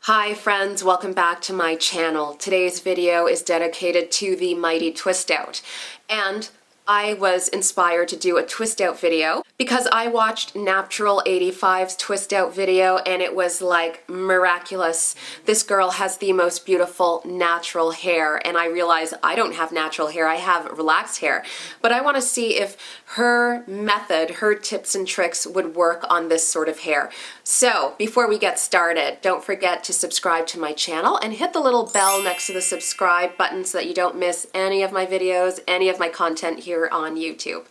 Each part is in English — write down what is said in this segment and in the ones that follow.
Hi friends, welcome back to my channel. Today's video is dedicated to the Mighty Twist Out, and I was inspired to do a twist out video because I watched Naptural85's twist out video and it was like miraculous. This girl has the most beautiful natural hair, and I realize I don't have natural hair, I have relaxed hair, but I want to see if her method, her tips and tricks would work on this sort of hair. So before we get started, don't forget to subscribe to my channel and hit the little bell next to the subscribe button so that you don't miss any of my videos, any of my content here on YouTube.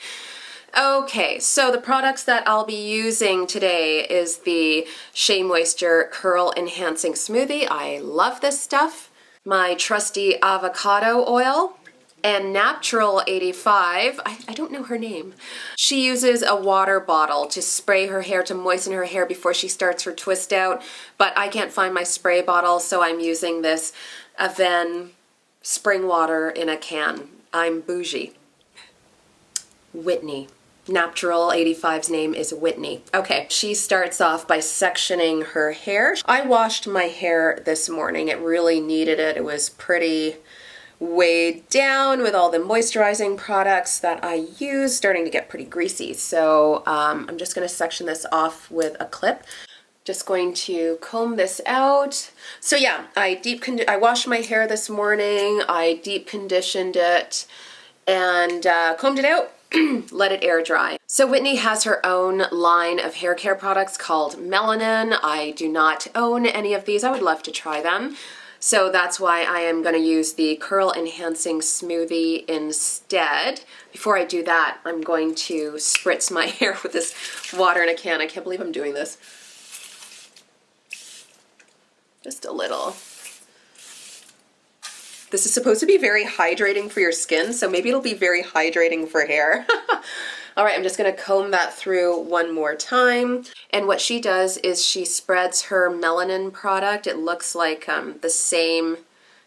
Okay, so the products that I'll be using today is the Shea Moisture Curl Enhancing Smoothie. I love this stuff. My trusty avocado oil. And Naptural85, I don't know her name. She uses a water bottle to spray her hair, to moisten her hair before she starts her twist out, but I can't find my spray bottle, so I'm using this Aven spring water in a can. I'm bougie. Whitney. Naptural85's name is Whitney. Okay, she starts off by sectioning her hair. I washed my hair this morning. It really needed it. It was pretty weighed down with all the moisturizing products that I use, starting to get pretty greasy. So I'm just going to section this off with a clip. Just going to comb this out. So yeah, I washed my hair this morning. I deep conditioned it and combed it out. Let it air dry. So Whitney has her own line of hair care products called Melanin. I do not own any of these. I would love to try them. So that's why I am going to use the Curl Enhancing Smoothie instead. Before I do that, I'm going to spritz my hair with this water in a can. I can't believe I'm doing this. Just a little. This is supposed to be very hydrating for your skin, so maybe it'll be very hydrating for hair. All right, I'm just gonna comb that through one more time. And what she does is she spreads her Melanin product. It looks like the same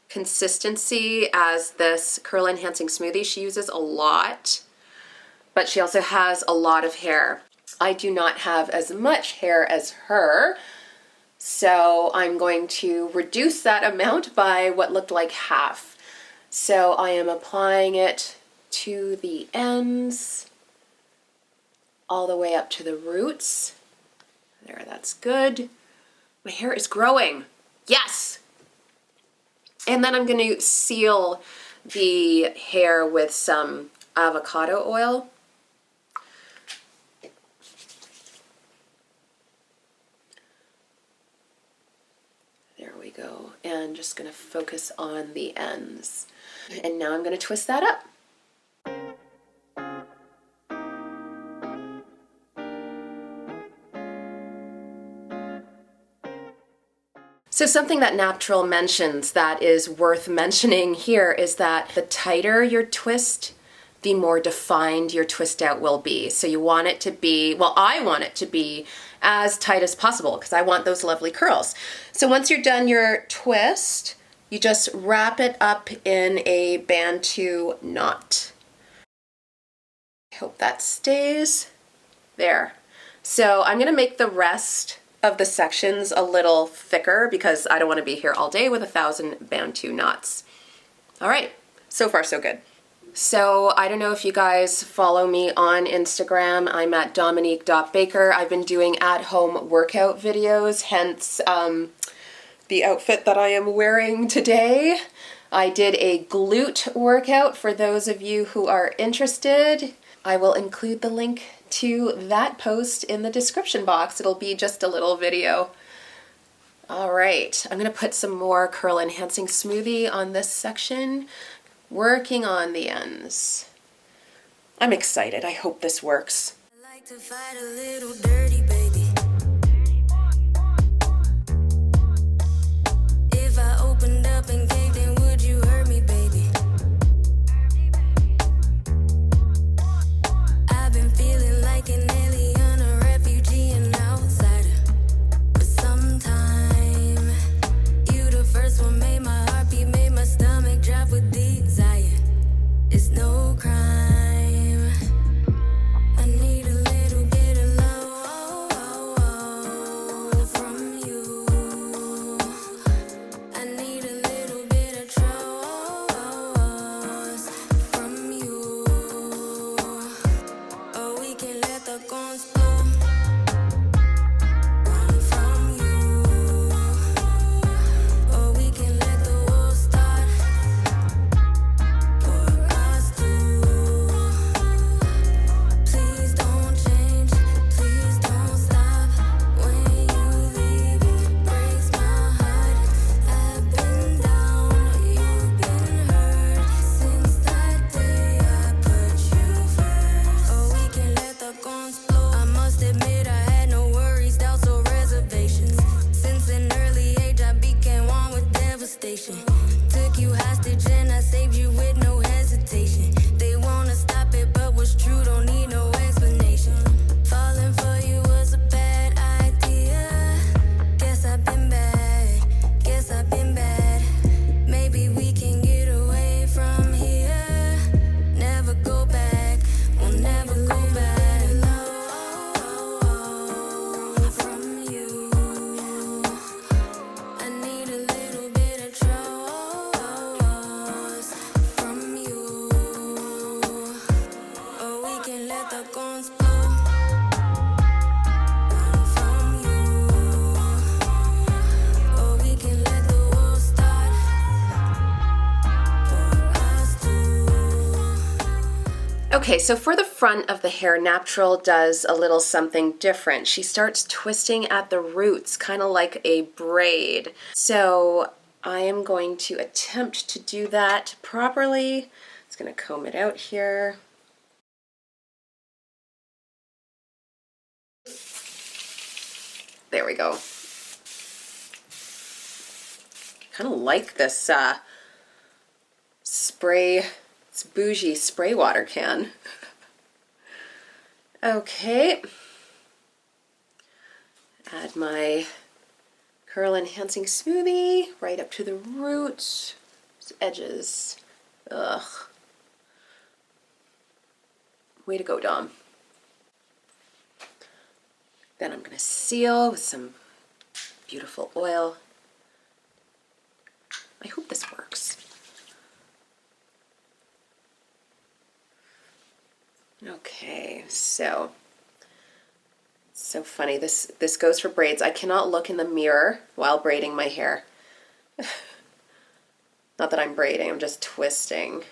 consistency as this Curl Enhancing Smoothie. She uses a lot, but she also has a lot of hair. I do not have as much hair as her, so I'm going to reduce that amount by what looked like half. So I am applying it to the ends, all the way up to the roots. There, that's good. My hair is growing. Yes! And then I'm going to seal the hair with some avocado oil. There we go. And just going to focus on the ends. And now I'm going to twist that up. So something that Naptural mentions that is worth mentioning here is that the tighter your twist, the more defined your twist out will be. So you want it to be, well, I want it to be as tight as possible because I want those lovely curls. So once you're done your twist, you just wrap it up in a bantu knot. I hope that stays there. So I'm gonna make the rest of the sections a little thicker because I don't want to be here all day with 1,000 bantu knots. All right, so far so good. So I don't know if you guys follow me on Instagram. I'm at dominique.baker. I've been doing at-home workout videos, hence the outfit that I am wearing today. I did a glute workout for those of you who are interested. I will include the link to that post in the description box. It'll be just a little video. All right, I'm gonna put some more Curl Enhancing Smoothie on this section, working on the ends. I'm excited. I hope this works. I like to fight a little dirty, baby. If I opened up and caved in, would you hurt me, baby? I've been feeling like an alien, a refugee, an outsider. But sometime, you the first one made my heart beat, made my stomach drop with desire. It's no crime. I need a little bit of love. Okay, so for the front of the hair, Naptural does a little something different. She starts twisting at the roots, kind of like a braid. So I am going to attempt to do that properly. Just going to comb it out here. There we go. Kind of like this spray, it's bougie spray water can. Okay. Add my curl enhancing smoothie right up to the roots, edges. Ugh. Way to go, Dom. Then I'm going to seal with some beautiful oil. I hope this works. Okay, so funny. This goes for braids. I cannot look in the mirror while braiding my hair. Not that I'm braiding, I'm just twisting.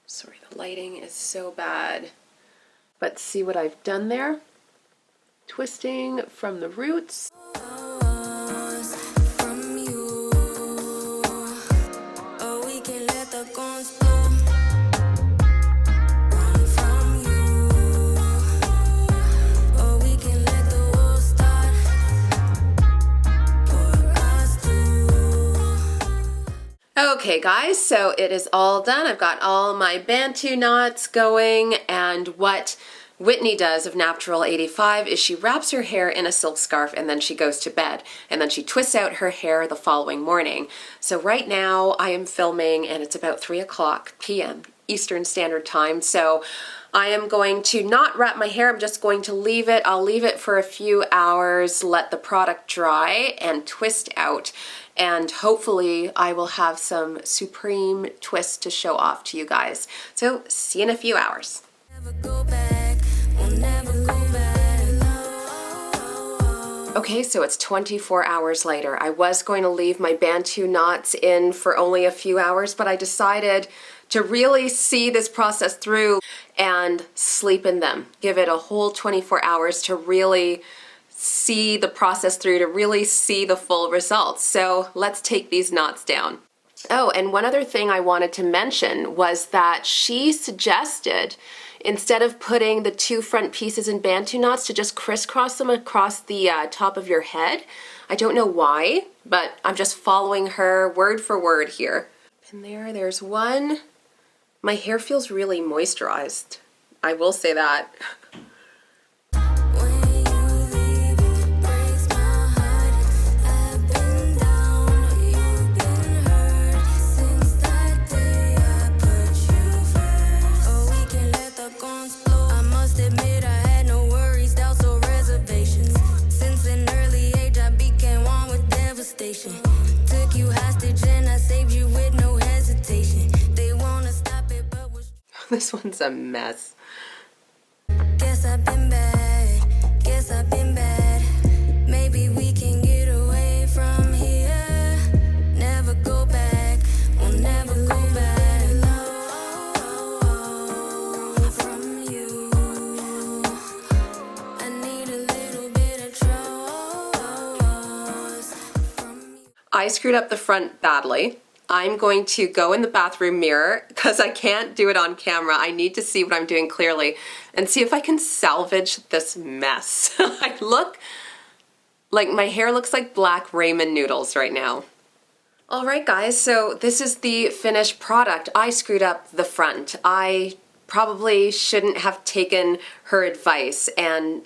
Sorry, the lighting is so bad. But see what I've done there? Twisting from the roots. Okay guys, so it is all done. I've got all my bantu knots going, and what Whitney does of Naptural85 is she wraps her hair in a silk scarf and then she goes to bed, and then she twists out her hair the following morning. So right now I am filming and it's about 3:00 p.m. Eastern Standard Time, so I am going to not wrap my hair, I'm just going to leave it. I'll leave it for a few hours, let the product dry and twist out, and hopefully I will have some supreme twists to show off to you guys. So see you in a few hours. Okay, so it's 24 hours later. I was going to leave my bantu knots in for only a few hours, but I decided to really see this process through and sleep in them. Give it a whole 24 hours to really see the process through, to really see the full results. So let's take these knots down. Oh, and one other thing I wanted to mention was that she suggested, instead of putting the two front pieces in bantu knots, to just crisscross them across the top of your head. I don't know why, but I'm just following her word for word here. And there's one. My hair feels really moisturized. I will say that. Took you hostage and I saved you with no hesitation. They wanna stop it, but This one's a mess. guess I've been bad. Guess I've been bad. Maybe we can get away from here. Never go back. We'll never go back. From you, I need a little bit of trust. From you. I screwed up the front badly. I'm going to go in the bathroom mirror because I can't do it on camera. I need to see what I'm doing clearly and see if I can salvage this mess. I look like my hair looks like black ramen noodles right now. All right, guys, so this is the finished product. I screwed up the front. I probably shouldn't have taken her advice and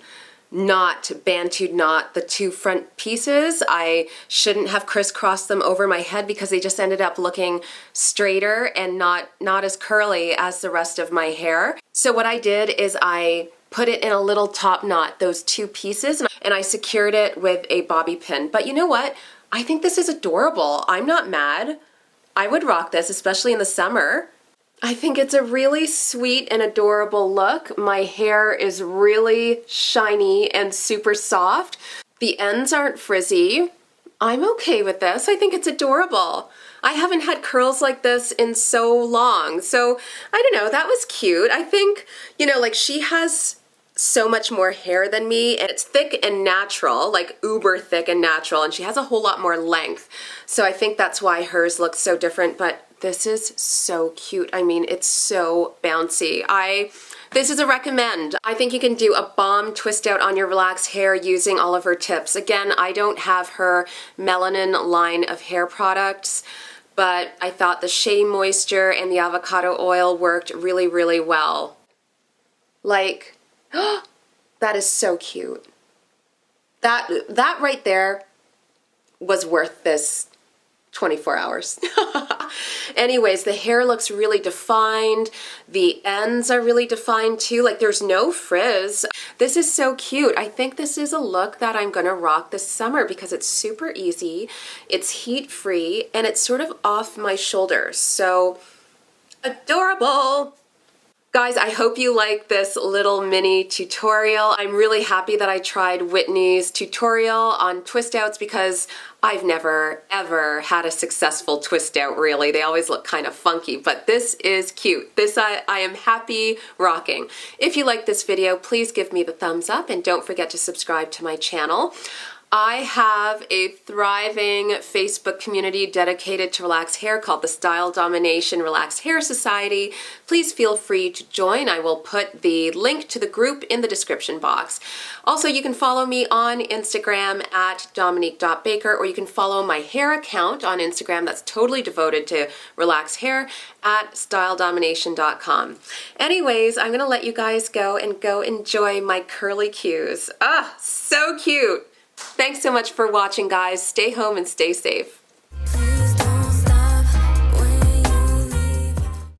not bantued knot the two front pieces. I shouldn't have crisscrossed them over my head because they just ended up looking straighter and not as curly as the rest of my hair. So what I did is I put it in a little top knot, those two pieces, and I secured it with a bobby pin. But you know what? I think this is adorable. I'm not mad. I would rock this, especially in the summer. I think it's a really sweet and adorable look. My hair is really shiny and super soft. The ends aren't frizzy. I'm okay with this. I think it's adorable. I haven't had curls like this in so long. So I don't know, that was cute. I think, you know, like she has so much more hair than me and it's thick and natural, like uber thick and natural, and she has a whole lot more length. So I think that's why hers looks so different, but this is so cute. I mean, it's so bouncy. This is a recommend. I think you can do a bomb twist out on your relaxed hair using all of her tips. Again, I don't have her melanin line of hair products, but I thought the Shea Moisture and the avocado oil worked really, really well. Like, that is so cute. That right there was worth this 24 hours. Anyways, the hair looks really defined. The ends are really defined too. Like there's no frizz. This is so cute. I think this is a look that I'm gonna rock this summer because it's super easy, it's heat free, and it's sort of off my shoulders. So adorable. Guys, I hope you like this little mini tutorial. I'm really happy that I tried Whitney's tutorial on twist outs because I've never ever had a successful twist out really. They always look kind of funky, but this is cute. This I am happy rocking. If you like this video, please give me the thumbs up and don't forget to subscribe to my channel. I have a thriving Facebook community dedicated to relaxed hair called the Style Domination Relaxed Hair Society. Please feel free to join. I will put the link to the group in the description box. Also, you can follow me on Instagram at dominique.baker, or you can follow my hair account on Instagram that's totally devoted to relaxed hair at styledomination.com. Anyways, I'm gonna let you guys go and go enjoy my curly cues. Ah, so cute. Thanks so much for watching, guys. Stay home and stay safe.